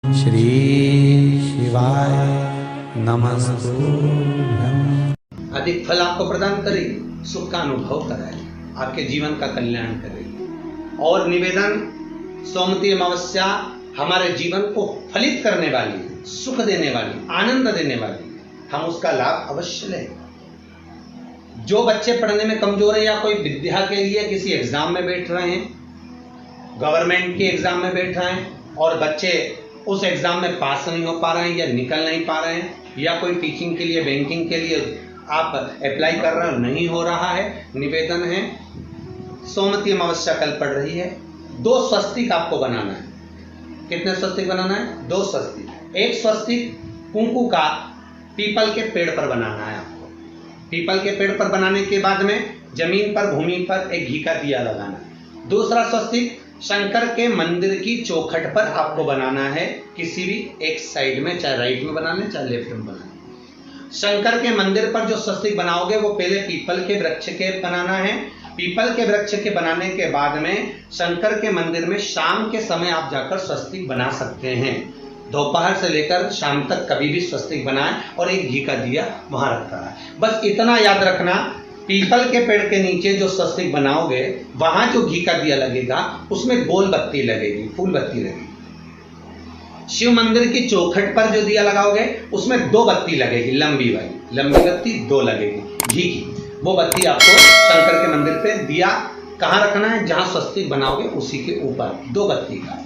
श्री शिवाय नमस्तुभ्यं। अधिक फल आपको प्रदान करेगी, सुख का अनुभव कराएगी, आपके जीवन का कल्याण करेगी। और निवेदन, सोमवती अमावस्या हमारे जीवन को फलित करने वाली, सुख देने वाली, आनंद देने वाली, हम उसका लाभ अवश्य लें। जो बच्चे पढ़ने में कमजोर है या कोई विद्या के लिए किसी एग्जाम में बैठ रहे हैं, गवर्नमेंट के एग्जाम में बैठ रहे हैं और बच्चे उस एग्जाम में पास नहीं हो पा रहे हैं या निकल नहीं पा रहे हैं, या कोई टीचिंग के लिए, बैंकिंग के लिए आप अप्लाई कर रहे हो, नहीं हो रहा है, निवेदन है, सोमवती अमावस्या कल पड़ रही है, 2 स्वस्तिक आपको बनाना है। कितने स्वस्तिक बनाना है? 2 स्वस्तिक। एक स्वस्तिक कुंकू का पीपल के पेड़ पर बनाना है आपको। पीपल के पेड़ पर बनाने के बाद में जमीन पर, भूमि पर एक घी का दिया लगाना है। दूसरा स्वस्तिक शंकर के मंदिर की चौखट पर आपको बनाना है, किसी भी एक साइड में, चाहे राइट में बनाना है चाहे लेफ्ट में बनाना है। शंकर के मंदिर पर जो स्वस्तिक बनाओगे वो पहले पीपल के वृक्ष के बनाना है। पीपल के वृक्ष के बनाने के बाद में शंकर के मंदिर में शाम के समय आप जाकर स्वस्तिक बना सकते हैं। दोपहर से लेकर शाम तक कभी भी स्वस्तिक बनाएं और एक घी का दिया वहां रखा है। बस इतना याद रखना, पीपल के पेड़ के नीचे जो स्वस्तिक बनाओगे वहां जो घी का दिया लगेगा उसमें गोल बत्ती लगेगी, फूल बत्ती लगेगी। शिव मंदिर की चौखट पर जो दिया लगाओगे उसमें 2 बत्ती लगेगी, लंबी वाली, लंबी बत्ती 2 लगेगी घी की। वो बत्ती आपको शंकर के मंदिर पे दिया कहां रखना है? जहां स्वस्तिक बनाओगे उसी के ऊपर 2 बत्ती का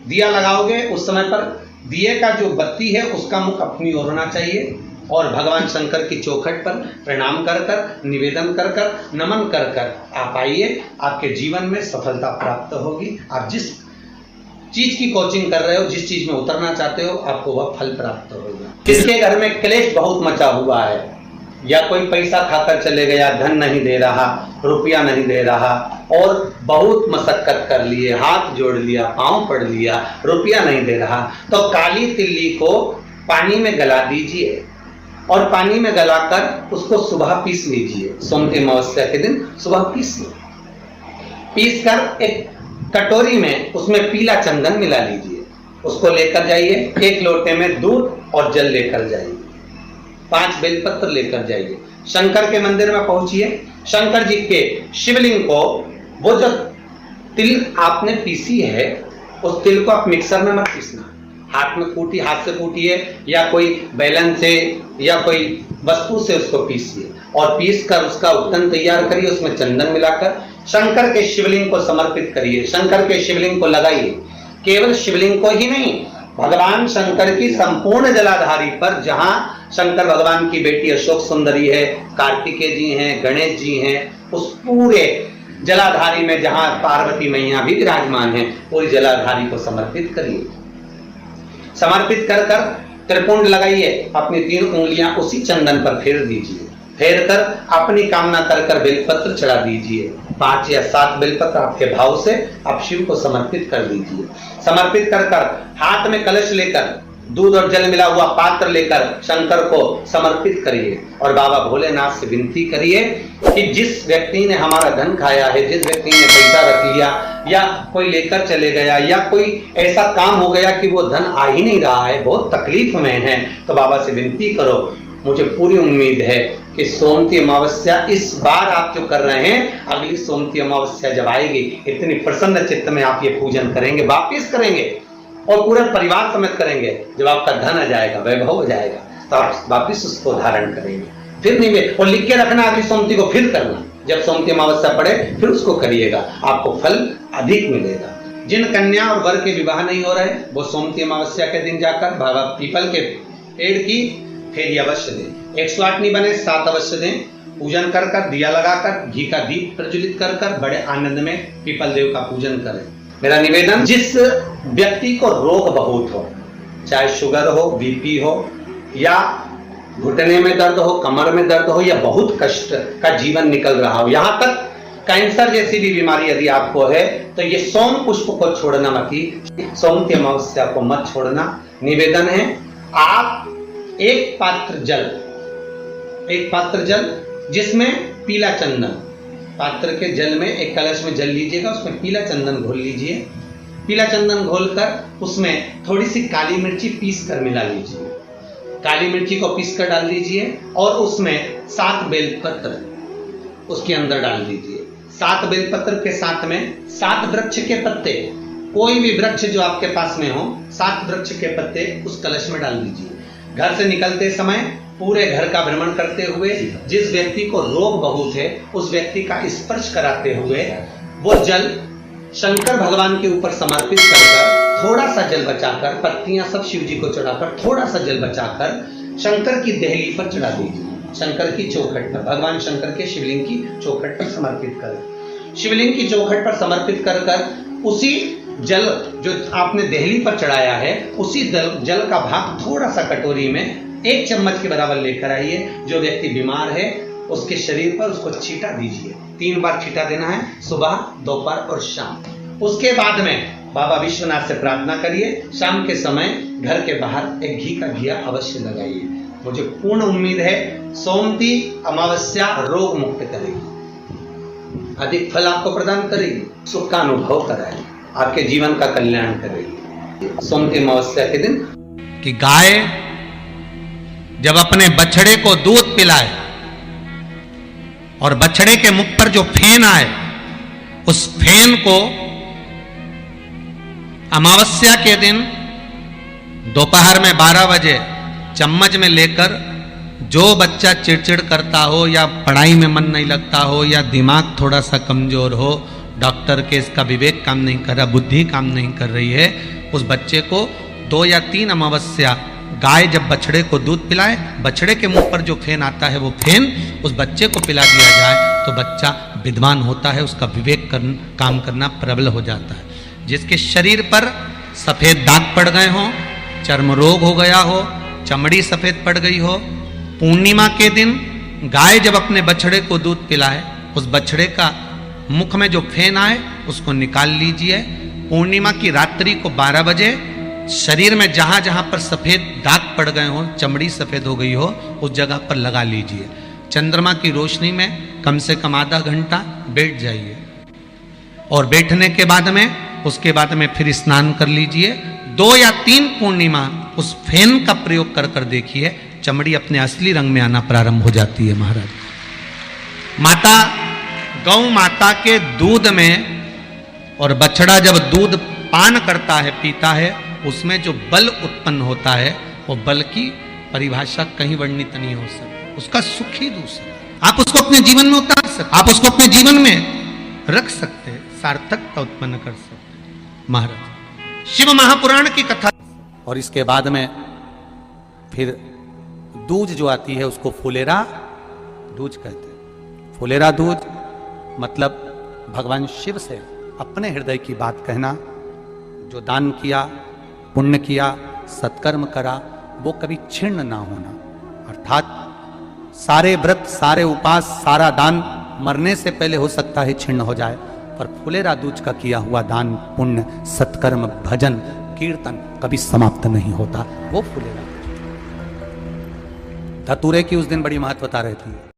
दिया लगाओगे। उस समय पर दिए का जो बत्ती है उसका मुख अपनी ओर होना चाहिए और भगवान शंकर की चौखट पर प्रणाम कर कर, निवेदन कर कर, नमन कर कर आप आइए। आपके जीवन में सफलता प्राप्त होगी। आप जिस चीज की कोचिंग कर रहे हो, जिस चीज में उतरना चाहते हो, आपको वह फल प्राप्त होगा। जिसके घर में क्लेश बहुत मचा हुआ है, या कोई पैसा खाकर चले गया, धन नहीं दे रहा, रुपया नहीं दे रहा, और बहुत मशक्कत कर लिए, हाथ जोड़ लिया, पांव पड़ लिया, रुपया नहीं दे रहा, तो काली तिल्ली को पानी में गला दीजिए और पानी में गलाकर उसको सुबह पीस लीजिए। सोमवती अमावस्या के दिन सुबह पीस लो। पीस कर एक कटोरी में उसमें पीला चंदन मिला लीजिए, उसको लेकर जाइए। 1 लोटे में दूध और जल लेकर जाइए, 5 बेलपत्र लेकर जाइए। शंकर के मंदिर में पहुंचिए। शंकर जी के शिवलिंग को, वो जो तिल आपने पीसी है उस तिल को आप मिक्सर में मत पीसना, हाथ में कूटी, हाथ से कूटिए या कोई बेलन से या कोई वस्तु से उसको पीसिए और पीस कर उसका उत्तन तैयार करिए। उसमें चंदन मिलाकर शंकर के शिवलिंग को समर्पित करिए, शंकर के शिवलिंग को लगाइए। केवल शिवलिंग को ही नहीं, भगवान शंकर की संपूर्ण जलाधारी पर, जहां शंकर भगवान की बेटी अशोक सुंदरी है, कार्तिकेय जी हैं, गणेश जी हैं, उस पूरे जलाधारी में जहां पार्वती मैया भी विराजमान है, पूरी जलाधारी को समर्पित करिए। समर्पित कर कर त्रिपुंड लगाइए, अपनी 3 उंगलियां उसी चंदन पर फेर दीजिए। फेर कर अपनी कामना कर कर बेलपत्र चढ़ा दीजिए। 5 या 7 बेलपत्र आपके भाव से आप शिव को समर्पित कर दीजिए। समर्पित कर कर हाथ में कलश लेकर, दूध और जल मिला हुआ पात्र लेकर शंकर को समर्पित करिए और बाबा भोलेनाथ से विनती करिए कि जिस व्यक्ति ने हमारा धन खाया है, जिस व्यक्ति ने पैसा रख लिया या कोई लेकर चले गया या कोई ऐसा काम हो गया कि वो धन आ ही नहीं रहा है, बहुत तकलीफ में है, तो बाबा से विनती करो। मुझे पूरी उम्मीद है कि सोमवती अमावस्या इस बार आप जो कर रहे हैं, अगली सोमवती अमावस्या जब आएगी, इतनी प्रसन्न चित्त में आप ये पूजन करेंगे, वापिस करेंगे और पूरे परिवार समेत करेंगे। जब आपका धन आ जाएगा, वैभव हो जाएगा, तो आप वापिस उसको धारण करेंगे। फिर नहीं वे, और लिख के रखना अगली सोमवती को फिर करना। जब सोमवती अमावस्या पड़े फिर उसको करिएगा, आपको फल अधिक मिलेगा। जिन कन्या और वर के विवाह नहीं हो रहे, वो सोमवती अमावस्या के दिन जाकर बाबा पीपल के पेड़ की फेरी अवश्य दें। 108 नहीं बने 7 अवश्य दें। पूजन कर कर, दिया लगाकर, घी का दीप प्रज्वलित कर कर बड़े आनंद में पीपल देव का पूजन करें। मेरा निवेदन, जिस व्यक्ति को रोग बहुत हो, चाहे शुगर हो, बीपी हो, या घुटने में दर्द हो, कमर में दर्द हो, या बहुत कष्ट का जीवन निकल रहा हो, यहां तक कैंसर जैसी भी बीमारी यदि आपको है, तो ये सोम पुष्प को छोड़ना मत ही, सोमवती अमावस्या को मत छोड़ना। निवेदन है, आप एक पात्र जल जिसमें पीला चंदन, पात्र के जल में एक कलश में जल लीजिएगा, उसमें पीला चंदन घोल लीजिए पीला चंदन घोलकर उसमें थोड़ी सी काली मिर्ची पीस कर मिला लीजिए। काली मिर्ची को पीस कर डाल दीजिए और उसमें 7 बेलपत्र उसके अंदर डाल दीजिए। 7 बेलपत्र के साथ में 7 वृक्ष के पत्ते, कोई भी वृक्ष जो आपके पास में हो, 7 वृक्ष के पत्ते उस कलश में डाल दीजिए। घर से निकलते समय पूरे घर का भ्रमण करते हुए जिस व्यक्ति को रोग बहुत है उस व्यक्ति का स्पर्श कराते हुए वो जल शंकर भगवान के ऊपर समर्पित कर थोड़ा सा जल बचाकर, पत्तियां सब शिव जी को चढ़ाकर थोड़ा सा जल बचाकर शंकर की देहली पर चढ़ा दीजिए। शंकर की चौखट पर, भगवान शंकर के शिवलिंग की चौखट पर समर्पित करें। शिवलिंग की चौखट पर समर्पित कर उसी जल जो आपने देहली पर चढ़ाया है उसी जल का भाग थोड़ा सा कटोरी में 1 चम्मच के बराबर लेकर आइए। जो व्यक्ति बीमार है उसके शरीर पर उसको छींटा दीजिए। 3 बार छींटा देना है, सुबह, दोपहर और शाम। उसके बाद में बाबा विश्वनाथ से प्रार्थना करिए। शाम के समय घर के बाहर एक घी का दिया अवश्य लगाइए। मुझे पूर्ण उम्मीद है सोमती अमावस्या रोग मुक्त करेगी, अधिक फल आपको प्रदान करेगी, सुख का अनुभव कराएगी, आपके जीवन का कल्याण करेगी। सोमती अमावस्या के दिन कि गाय जब अपने बछड़े को दूध पिलाए और बछड़े के मुख पर जो फेन आए उस फेन को अमावस्या के दिन दोपहर में 12 बजे चम्मच में लेकर जो बच्चा चिड़चिड़ करता हो या पढ़ाई में मन नहीं लगता हो या दिमाग थोड़ा सा कमजोर हो, डॉक्टर के इसका विवेक काम नहीं कर रहा, बुद्धि काम नहीं कर रही है, उस बच्चे को 2 या 3 अमावस्या गाय जब बछड़े को दूध पिलाए, बछड़े के मुंह पर जो फेन आता है वो फेन उस बच्चे को पिला दिया जाए तो बच्चा विद्वान होता है, उसका विवेक काम करना प्रबल हो जाता है। जिसके शरीर पर सफेद दाग पड़ गए हों, चर्म रोग हो गया हो, चमड़ी सफेद पड़ गई हो, पूर्णिमा के दिन गाय जब अपने बछड़े को दूध पिलाए उस बछड़े का मुख में जो फेन आए उसको निकाल लीजिए। पूर्णिमा की रात्रि को 12 बजे शरीर में जहां जहां पर सफेद दाग पड़ गए हो, चमड़ी सफेद हो गई हो, उस जगह पर लगा लीजिए। चंद्रमा की रोशनी में कम से कम आधा घंटा बैठ जाइए और बैठने के बाद में उसके बाद में फिर स्नान कर लीजिए। 2 या 3 पूर्णिमा उस फेन का प्रयोग कर कर देखिए, चमड़ी अपने असली रंग में आना प्रारंभ हो जाती है। महाराज, माता गौ माता के दूध में और बछड़ा जब दूध पान करता है, पीता है, उसमें जो बल उत्पन्न होता है वो बल की परिभाषा कहीं वर्णित नहीं हो सकती। उसका सुख ही दूसरा। आप उसको अपने जीवन में उतार सकते, आप उसको अपने जीवन में रख सकते, सार्थकता उत्पन्न कर सकते। महाराज, शिव महापुराण की कथा और इसके बाद में फिर दूज जो आती है उसको फुलेरा दूज कहते हैं। फुलेरा दूज मतलब भगवान शिव से अपने हृदय की बात कहना। जो दान किया, पुण्य किया, सत्कर्म करा, वो कभी छिन्न ना होना। अर्थात सारे व्रत, सारे उपास, सारा दान मरने से पहले हो सकता है छिन्न हो जाए, पर फुलेरा दूज का किया हुआ दान, पुण्य, सत्कर्म, भजन, कीर्तन कभी समाप्त नहीं होता। वो फुलेरा। धतूरे की उस दिन बड़ी महत्वता रहती है।